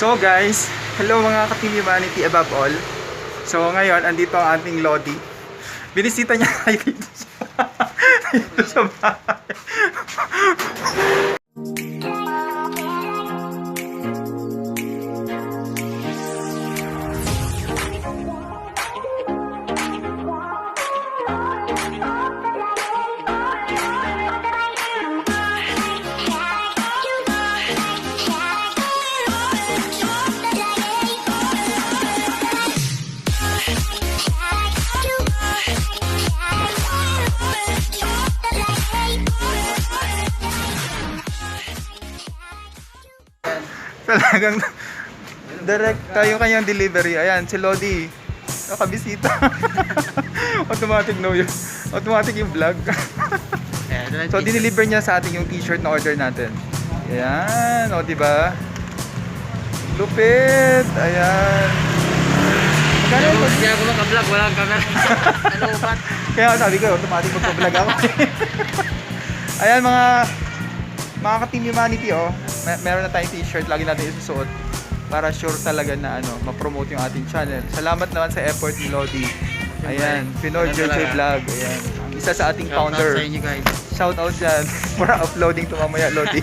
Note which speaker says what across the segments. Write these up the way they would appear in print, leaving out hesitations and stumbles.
Speaker 1: So guys, hello mga ka-Team Humanity above all. So ngayon, andito ang ating Lodi. Binisita niya tayo dito dito sa bahay. Talagang direct tayo kanyang delivery. Ayan, si Lodi. Nakabisita. Automatic no yun. Automatic yung vlog. So, dineliver niya sa atin yung t-shirt na order natin. Ayan, o diba? Lupit. Ayan. Magkano ito?
Speaker 2: Hindi ako maka-vlog, wala kang camera.
Speaker 1: Kaya sabi ko, automatic magpa-vlog ako. Ayan mga ka-Team Humanity, oh. Meron na tayong t-shirt, lagi natin isusuot para sure talaga na ma-promote yung ating channel. Salamat naman sa effort ni Lodi. Ayan, Pinoy JJ Vlog. Ayan, ang isa sa ating founder.
Speaker 2: Shout out sa inyo guys.
Speaker 1: Shout out dyan for uploading to mamaya, Lodi.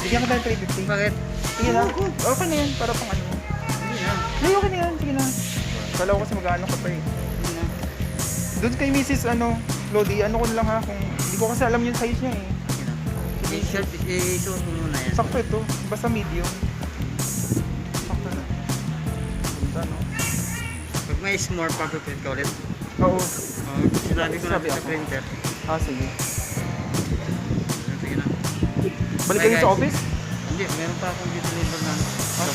Speaker 1: Bigyan ko tayo 350.
Speaker 2: Bakit?
Speaker 1: Sige na. Okay na yan, para pang ano.
Speaker 2: Hindi na.
Speaker 1: Ay, okay na yan. Sige na. Kala ko kasi mag-ano ka pa eh.
Speaker 2: Hindi na.
Speaker 1: Doon kay Mrs. Lodi, ano ko na lang ha, kung hindi ko kasi alam yung size niya eh.
Speaker 2: T-shirt, isuot mo muna yan.
Speaker 1: Sakto ito, basta medium. Sakto na. Ano?
Speaker 2: Pag may small, papaprint ka ulit.
Speaker 1: Oo.
Speaker 2: Sinabi ko na
Speaker 1: Sabi
Speaker 2: sa
Speaker 1: ako.
Speaker 2: printer.
Speaker 1: Sige.
Speaker 2: Sige na.
Speaker 1: Balik
Speaker 2: Bye,
Speaker 1: kayo sa
Speaker 2: guys.
Speaker 1: office?
Speaker 2: Hindi, meron pa akong deliver na.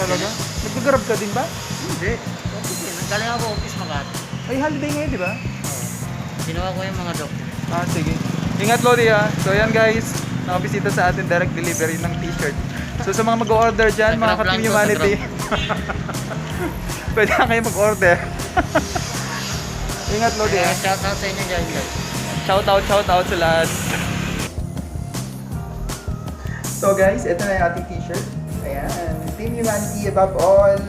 Speaker 1: Talaga? Nag-grab ka din ba?
Speaker 2: Hindi. Okay, nanggaling ako office Makati.
Speaker 1: Ay, holiday ngayon, di ba?
Speaker 2: Ginawa ko yung mga document.
Speaker 1: Sige. Ingat, Lodi ha. So, yan guys. Nakabisita sa atin direct delivery ng t-shirt. So, sa mga mag-order dyan, mga
Speaker 2: Nag-grab
Speaker 1: ka-Team
Speaker 2: lang to,
Speaker 1: Humanity. Pwede na kayo mag-order. Ingat, Lodi ha.
Speaker 2: Shout out sa inyo dyan guys.
Speaker 1: Shout out sa lahat. So guys, ito na yung ating t-shirt. Ayan, Team Humanity above all.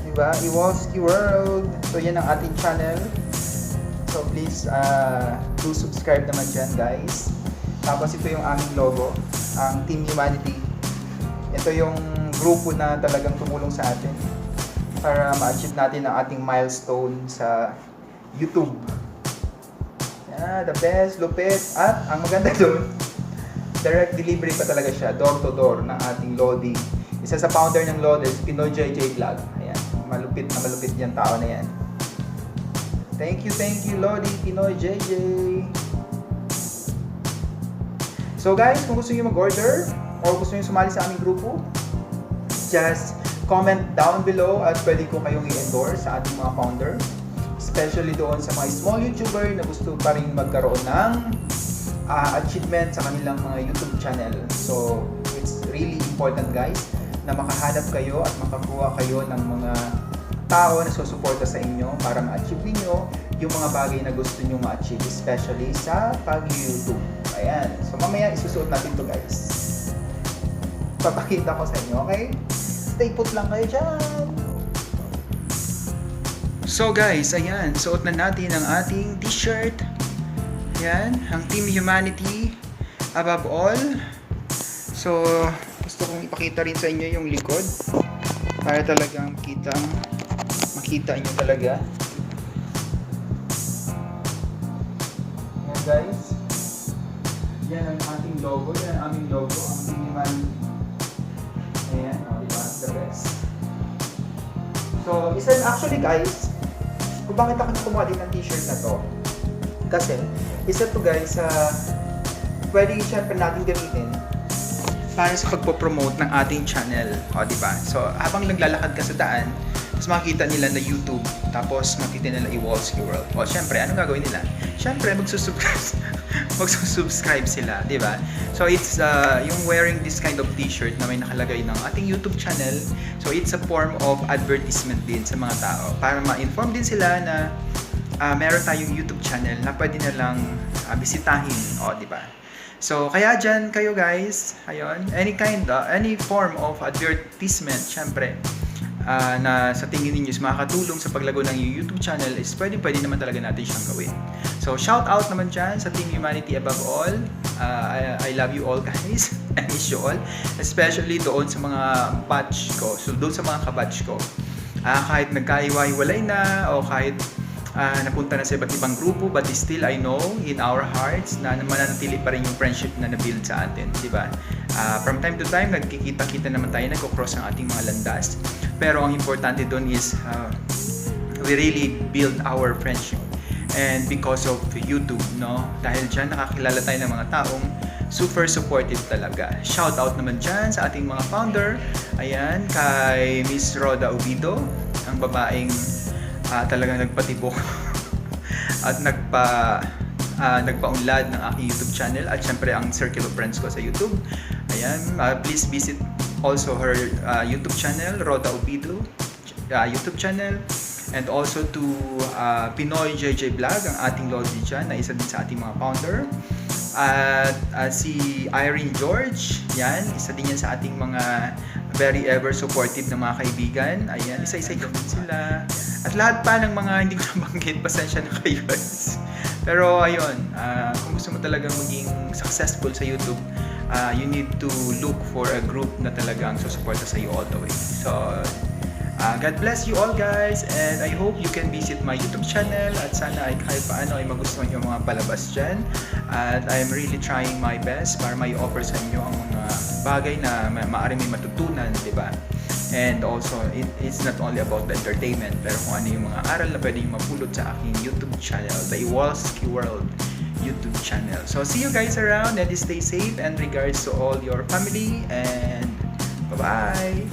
Speaker 1: Diba? Iwalski World. So yan ang ating channel. So please, do subscribe naman dyan guys. Tapos ito yung aming logo, ang Team Humanity. Ito yung grupo na talagang tumulong sa atin para ma-achieve natin ang ating milestone sa YouTube. The best, lupit, at ang maganda doon, direct delivery pa talaga siya, door to door ng ating Lodi. Isa sa founder ng Lodi, Pinoy JJ Vlog. Ayan, malupit yan tao na yan. Thank you Lodi, Pinoy JJ. So guys, kung gusto niyo mag-order o gusto niyo sumali sa aming grupo, just comment down below at pwede ko kayong i-endorse sa ating mga founder. Especially doon sa mga small YouTuber na gusto pa rin magkaroon ng achievement sa kanilang mga YouTube channel. So, it's really important guys na makahanap kayo at makakuha kayo ng mga tao na susuporta sa inyo para ma-achieve niyo yung mga bagay na gusto niyo ma-achieve, especially sa pag-YouTube. Ayan. So, mamaya isusuot natin to guys. Papakita ko sa inyo, okay? Stay put lang kayo dyan! So guys, ayan, suot na natin ang ating t-shirt. Ayan, ang Team Humanity above all. So, gusto kong ipakita rin sa inyo yung likod para talagang makita nyo talaga. Ayan guys, yan ang ating logo, yan ang aming logo, ang Team Humanity. Ayan, diba? The best. So, actually guys, kung bakit ako kumuha din ng t-shirt na to, kasi isa to guys pwede syempre natin gamitin para sa pagpo-promote ng ating channel, diba? So habang naglalakad ka sa daan, tapos makikita nila na YouTube, tapos makikita nila Iwalski World, syempre anong gagawin nila? Syempre magsusubscribe sila, diba? So it's yung wearing this kind of t-shirt na may nakalagay ng ating YouTube channel, so it's a form of advertisement din sa mga tao para ma-inform din sila na meron tayong YouTube channel na pwede nilang bisitahin, diba? So, kaya dyan kayo guys, ayun, any form of advertisement, syempre, na sa tingin ninyo is makakatulong sa paglago ng YouTube channel is pwede naman talaga natin siyang gawin. So, shout out naman dyan sa Team Humanity above all. I love you all guys. I miss you all. Especially doon sa mga batch ko. So, doon sa mga kabatch ko. Kahit nagkaiwa-hiwalay na o kahit napunta na sa iba't ibang grupo, but still I know in our hearts na mananatili pa rin yung friendship na na-build sa atin, di ba? From time to time, nagkikita-kita naman tayo, nagko-cross ang ating mga landas. Pero ang importante doon is we really build our friendship. And because of YouTube, no? Dahil dyan nakakilala tayo ng mga taong super supportive talaga. Shout out naman dyan sa ating mga founder. Ayan, kay Miss Roda Ubido, ang babaeng talagang nagpatibok at nagpaunlad ng aking YouTube channel at syempre ang circle of friends ko sa YouTube. Ayan, please visit also her YouTube channel, Roda Ubido YouTube channel, and also to Pinoy JJ Vlog, ang ating Lodi dyan na isa din sa ating mga founder. At si Irene George, yan, isa din yan sa ating mga very ever supportive na mga kaibigan. Ayan, isa-isa din sila. At lahat pa ng mga hindi ko nabanggit, pasensya na kayo guys. Pero ayun, kung gusto mo talagang maging successful sa YouTube, you need to look for a group na talagang susuporta sa iyo all the way. So, God bless you all guys, and I hope you can visit my YouTube channel at sana ay kahit paano ay magustuhan yung mga palabas dyan. At I'm really trying my best para may offer sa inyo ang mga bagay na maaari may matutunan, di ba? And also, it's not only about the entertainment, pero kung ano yung mga aral na pwede yung mapulot sa aking YouTube channel, the Iwalski World YouTube channel. So, see you guys around and stay safe, and regards to all your family, and bye-bye!